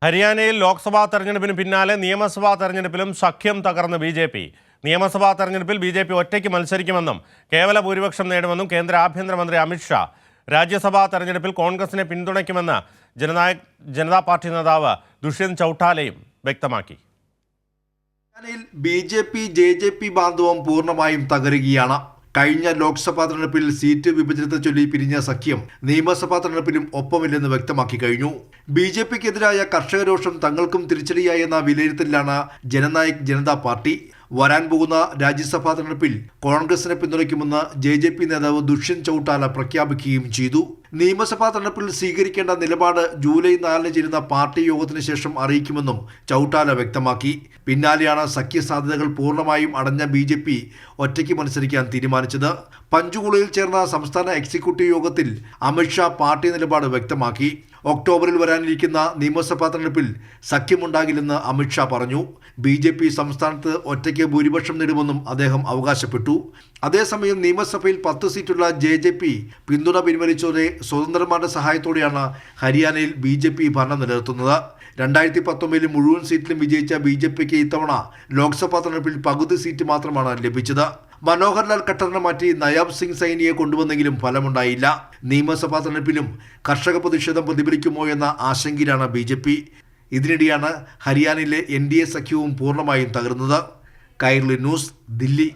ഹരിയാനയിൽ ലോക്സഭാ തെരഞ്ഞെടുപ്പിന് പിന്നാലെ നിയമസഭാ തെരഞ്ഞെടുപ്പിലും സഖ്യം തകർന്ന് ബി.ജെ.പി. നിയമസഭാ തെരഞ്ഞെടുപ്പിൽ ബി.ജെ.പി. ഒറ്റയ്ക്ക് മത്സരിക്കുമെന്നും കേവല ഭൂരിപക്ഷം നേടുമെന്നും കേന്ദ്ര ആഭ്യന്തരമന്ത്രി അമിത്ഷാ. രാജ്യസഭാ തെരഞ്ഞെടുപ്പിൽ കോൺഗ്രസിനെ പിന്തുണയ്ക്കുമെന്ന് ജനതാ പാർട്ടി നേതാവ് ദുഷ്യന്ത് ചൗട്ടാലയും വ്യക്തമാക്കി. ഹരിയാനയിൽ ബി.ജെ.പി. ജെ.ജെ.പി. ബാന്ധവം പൂർണ്ണമായും തകരുകയാണ്. കഴിഞ്ഞ ലോക്സഭാ തെരഞ്ഞെടുപ്പിൽ സീറ്റ് വിഭജനത്തെ ചൊല്ലി പിരിഞ്ഞ സഖ്യം നിയമസഭാ തെരഞ്ഞെടുപ്പിലും ഒപ്പമില്ലെന്ന് വ്യക്തമാക്കി കഴിഞ്ഞു. ബി.ജെ.പിക്കെതിരായ കർഷകരോഷം തങ്ങൾക്കും തിരിച്ചടിയായെന്ന വിലയിരുത്തലിലാണ് ജനനായക് ജനതാ പാർട്ടി. വരാൻ പോകുന്ന രാജ്യസഭാ തെരഞ്ഞെടുപ്പിൽ കോൺഗ്രസിനെ പിന്തുണയ്ക്കുമെന്ന് ജെ.ജെ.പി. നേതാവ് ദുഷ്യന്ത് ചൗട്ടാല പ്രഖ്യാപിക്കുകയും ചെയ്തു. നിയമസഭാ തെരഞ്ഞെടുപ്പിൽ സ്വീകരിക്കേണ്ട നിലപാട് ജൂലൈ 4 ചേരുന്ന പാർട്ടി യോഗത്തിന് ശേഷം അറിയിക്കുമെന്നും ചൗട്ടാല വ്യക്തമാക്കി. പിന്നാലെയാണ് സഖ്യ സാധ്യതകൾ പൂർണ്ണമായും അടഞ്ഞ ബി.ജെ.പി. ഒറ്റയ്ക്ക് മത്സരിക്കാൻ തീരുമാനിച്ചത്. പഞ്ചുകുളയിൽ ചേർന്ന സംസ്ഥാന എക്സിക്യൂട്ടീവ് യോഗത്തിൽ അമിത്ഷാ പാർട്ടി നിലപാട് വ്യക്തമാക്കി. ഒക്ടോബറിൽ വരാനിരിക്കുന്ന നിയമസഭാ തെരഞ്ഞെടുപ്പിൽ സഖ്യമുണ്ടാകില്ലെന്ന് അമിത്ഷാ പറഞ്ഞു. ബി.ജെ.പി. സംസ്ഥാനത്ത് ഒറ്റയ്ക്ക് ഭൂരിപക്ഷം നേടുമെന്നും അദ്ദേഹം അവകാശപ്പെട്ടു. അതേസമയം നിയമസഭയിൽ 10 സീറ്റുള്ള ജെ.ജെ.പി. പിന്തുണ പിൻവലിച്ചതോടെ സ്വതന്ത്രന്മാരുടെ സഹായത്തോടെയാണ് ഹരിയാനയിൽ ബി.ജെ.പി. ഭരണം നിലനിർത്തുന്നത്. 2019 മുഴുവൻ സീറ്റിലും വിജയിച്ച ബി.ജെ.പിക്ക് ഇത്തവണ ലോക്സഭാ തെരഞ്ഞെടുപ്പിൽ പകുതി സീറ്റ് മാത്രമാണ് ലഭിച്ചത്. മനോഹർ ലാൽ ഖട്ടറിനെ മാറ്റി നയാബ് സിംഗ് സൈനിയെ കൊണ്ടുവന്നെങ്കിലും ഫലമുണ്ടായില്ല. നിയമസഭാ തെരഞ്ഞെടുപ്പിലും കർഷക പ്രതിഷേധം പ്രതിഫലിക്കുമോ എന്ന ആശങ്കയിലാണ് ബി.ജെ.പി. ഇതിനിടെയാണ് ഹരിയാനയിലെ NDA സഖ്യവും പൂർണ്ണമായും തകർന്നത്. കൈരളി ന്യൂസ്, ദില്ലി.